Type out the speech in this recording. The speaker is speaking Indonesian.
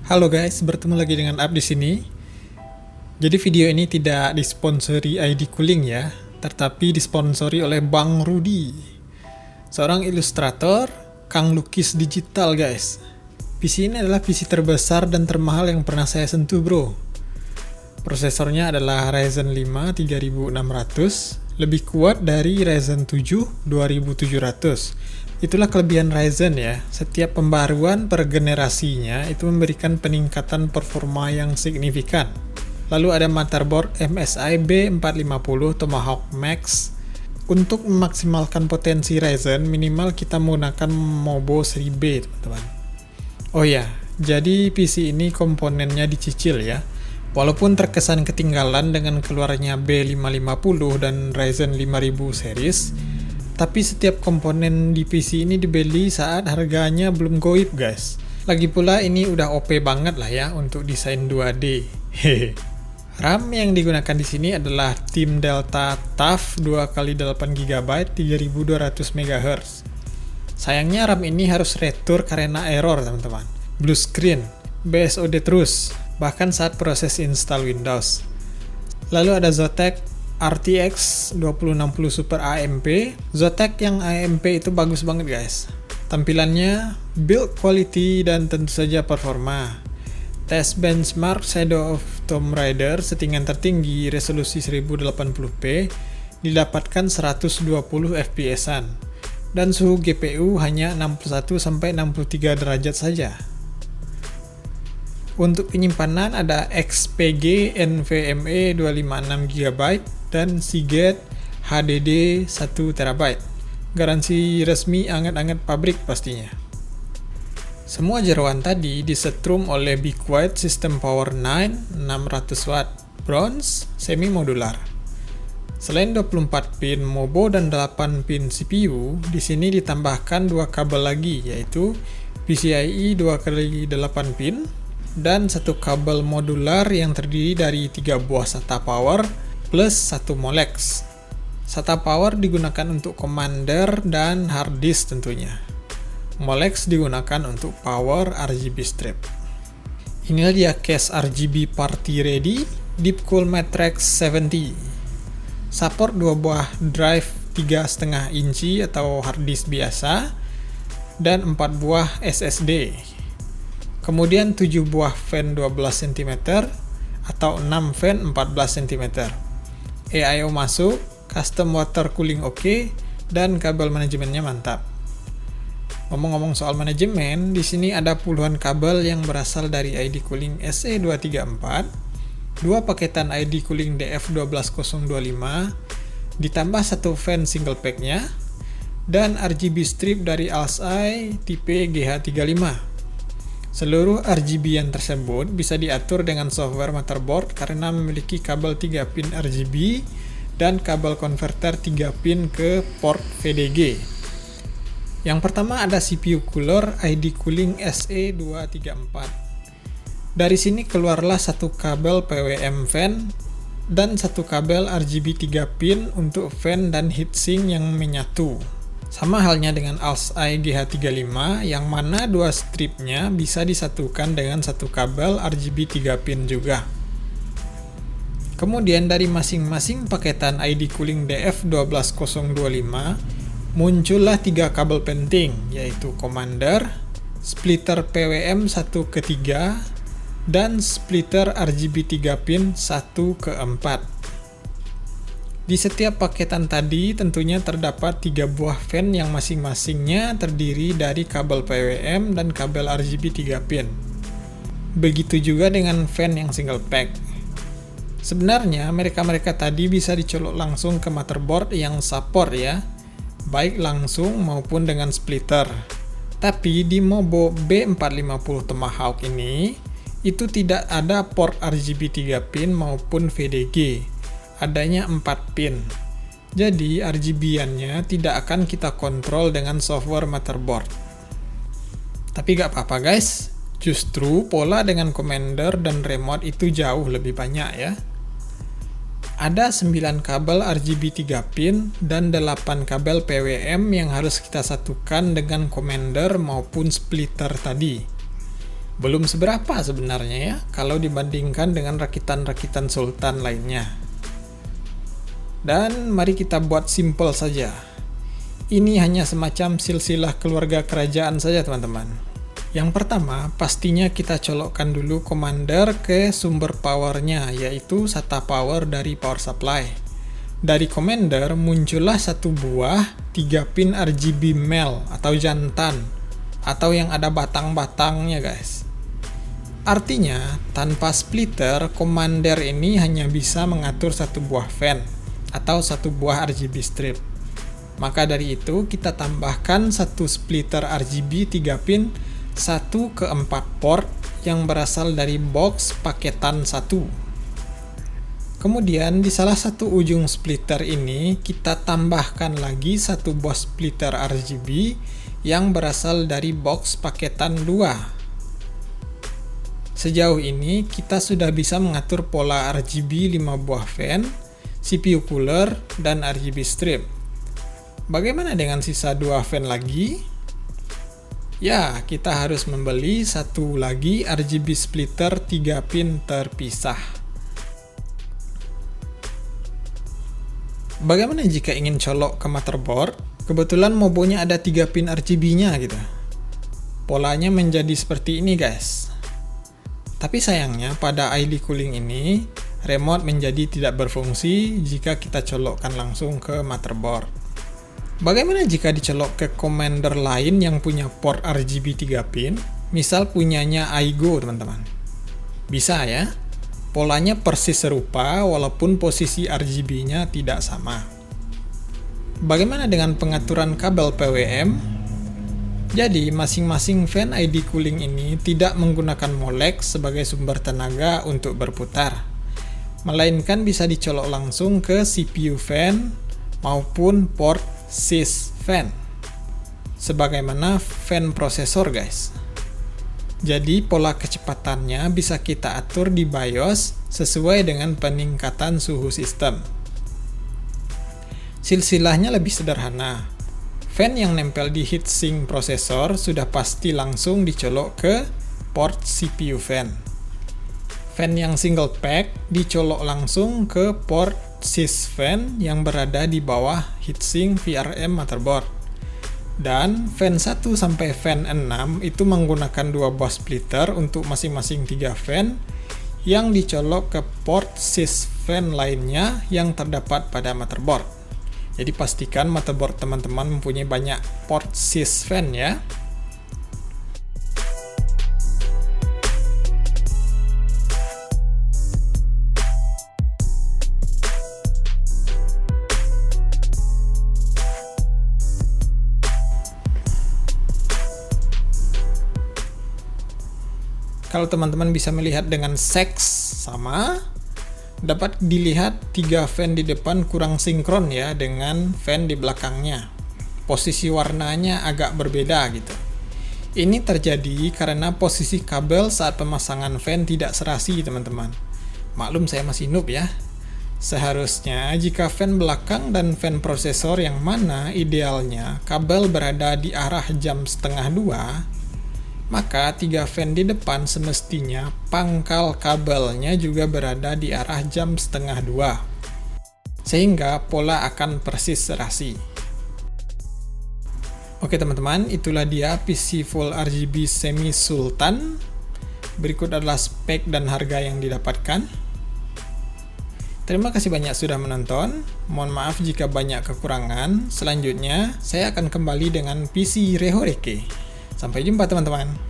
Halo guys, bertemu lagi dengan Ab di sini. Jadi video ini tidak disponsori ID Cooling ya, tetapi disponsori oleh Bang Rudi, seorang ilustrator, kang lukis digital guys. PC ini adalah PC terbesar dan termahal yang pernah saya sentuh bro. Prosesornya adalah Ryzen 5 3600, lebih kuat dari Ryzen 7 2700. Itulah kelebihan Ryzen ya, setiap pembaruan per generasinya itu memberikan peningkatan performa yang signifikan. Lalu ada motherboard MSI B450 Tomahawk Max. Untuk memaksimalkan potensi Ryzen, minimal kita menggunakan Mobo seri B teman-teman. Oh ya, jadi PC ini komponennya dicicil ya. Walaupun terkesan ketinggalan dengan keluarnya B550 dan Ryzen 5000 series, tapi setiap komponen di PC ini dibeli saat harganya belum goib guys. Lagi pula ini udah OP banget lah ya untuk desain 2D. Hehe. RAM yang digunakan di sini adalah Team Delta TUF 2x8GB 3200 MHz. Sayangnya RAM ini harus retur karena error teman-teman. Blue screen, BSOD terus, bahkan saat proses install Windows. Lalu ada Zotac RTX 2060 Super AMP. Zotac yang AMP itu bagus banget guys. Tampilannya, build quality, dan tentu saja performa. Tes benchmark Shadow of Tomb Raider settingan tertinggi resolusi 1080p didapatkan 120 fps-an. Dan suhu GPU hanya 61-63 derajat saja. Untuk penyimpanan ada XPG NVMe 256GB dan Seagate HDD 1TB. Garansi resmi anget-anget pabrik pastinya. Semua jeroan tadi disetrum oleh Be Quiet System Power 9 600W bronze semi modular. Selain 24 pin Mobo dan 8 pin CPU, di sini ditambahkan dua kabel lagi yaitu PCIe 2x8 pin dan satu kabel modular yang terdiri dari 3 buah SATA power plus 1 Molex. SATA power digunakan untuk commander dan hard disk tentunya. Molex digunakan untuk power RGB strip. Inilah dia case RGB party ready Deepcool Matrix 70. Support 2 buah drive 3,5 inci atau hard disk biasa dan 4 buah SSD. Kemudian 7 buah fan 12 cm atau 6 fan 14 cm. AIO masuk, custom water cooling oke, dan kabel manajemennya mantap. Ngomong-ngomong soal manajemen, di sini ada puluhan kabel yang berasal dari ID Cooling SE234, 2 paketan ID Cooling DF12025, ditambah 1 fan single pack-nya, dan RGB strip dari ALSI tipe GH35. Seluruh RGB yang tersebut bisa diatur dengan software motherboard karena memiliki kabel 3 pin RGB dan kabel konverter 3 pin ke port VDG. Yang pertama ada CPU cooler ID Cooling SE234. Dari sini keluarlah satu kabel PWM fan dan satu kabel RGB 3 pin untuk fan dan heatsink yang menyatu. Sama halnya dengan ALSI GH35 yang mana dua stripnya bisa disatukan dengan satu kabel RGB 3 pin juga. Kemudian dari masing-masing paketan ID Cooling DF12025 muncullah 3 kabel penting yaitu commander, splitter PWM 1/3 dan splitter RGB 3 pin 1/4. Di setiap paketan tadi tentunya terdapat 3 buah fan yang masing-masingnya terdiri dari kabel PWM dan kabel RGB 3 pin. Begitu juga dengan fan yang single pack. Sebenarnya mereka-mereka tadi bisa dicolok langsung ke motherboard yang support ya, baik langsung maupun dengan splitter. Tapi di Mobo B450 Tomahawk ini, itu tidak ada port RGB 3 pin maupun VDG. Adanya 4 pin. Jadi RGB-annya tidak akan kita kontrol dengan software motherboard. Tapi gak apa-apa guys, justru pola dengan commander dan remote itu jauh lebih banyak ya. Ada 9 kabel RGB 3 pin dan 8 kabel PWM yang harus kita satukan dengan commander maupun splitter tadi. Belum seberapa sebenarnya ya, kalau dibandingkan dengan rakitan-rakitan sultan lainnya. Dan mari kita buat simple saja. Ini hanya semacam silsilah keluarga kerajaan saja teman-teman. Yang pertama, pastinya kita colokkan dulu commander ke sumber powernya, yaitu SATA power dari power supply. Dari commander muncullah satu buah 3 pin RGB male atau jantan, atau yang ada batang-batangnya guys. Artinya, tanpa splitter, commander ini hanya bisa mengatur satu buah fan atau satu buah RGB strip. Maka dari itu, kita tambahkan satu splitter RGB 3 pin 1 ke 4 port yang berasal dari box paketan 1. Kemudian, di salah satu ujung splitter ini, kita tambahkan lagi satu buah splitter RGB yang berasal dari box paketan 2. Sejauh ini, kita sudah bisa mengatur pola RGB 5 buah fan, CPU cooler, dan RGB strip. Bagaimana dengan sisa 2 fan lagi? Ya, kita harus membeli satu lagi RGB splitter 3 pin terpisah. Bagaimana jika ingin colok ke motherboard? Kebetulan mobonya ada 3 pin RGB-nya gitu. Polanya menjadi seperti ini guys. Tapi sayangnya pada ID cooling ini, remote menjadi tidak berfungsi jika kita colokkan langsung ke motherboard. Bagaimana jika dicolok ke commander lain yang punya port RGB 3 pin? Misal punyanya Aigo teman-teman. Bisa ya? Polanya persis serupa walaupun posisi RGB-nya tidak sama. Bagaimana dengan pengaturan kabel PWM? Jadi, masing-masing fan ID cooling ini tidak menggunakan Molex sebagai sumber tenaga untuk berputar, melainkan bisa dicolok langsung ke CPU fan maupun port sys fan, sebagaimana fan prosesor guys. Jadi, pola kecepatannya bisa kita atur di BIOS sesuai dengan peningkatan suhu sistem. Silsilahnya lebih sederhana. Fan yang nempel di heatsink prosesor sudah pasti langsung dicolok ke port CPU fan. Fan yang single pack dicolok langsung ke port sys fan yang berada di bawah heatsink VRM motherboard. Dan fan 1 sampai fan 6 itu menggunakan 2 buah splitter untuk masing-masing 3 fan yang dicolok ke port sys fan lainnya yang terdapat pada motherboard. Jadi pastikan motherboard teman-teman mempunyai banyak port sys fan ya. Kalau teman-teman bisa melihat dengan seks sama, dapat dilihat 3 fan di depan kurang sinkron ya dengan fan di belakangnya. Posisi warnanya agak berbeda gitu. Ini terjadi karena posisi kabel saat pemasangan fan tidak serasi teman-teman. Maklum saya masih noob ya. Seharusnya jika fan belakang dan fan prosesor yang mana idealnya kabel berada di arah jam setengah 2, maka 3 fan di depan semestinya pangkal kabelnya juga berada di arah jam setengah 2, sehingga pola akan persis serasi. Oke teman-teman, itulah dia PC Full RGB Semi Sultan. Berikut adalah spek dan harga yang didapatkan. Terima kasih banyak sudah menonton. Mohon maaf jika banyak kekurangan. Selanjutnya, saya akan kembali dengan PC Rehoreke. Sampai jumpa teman-teman.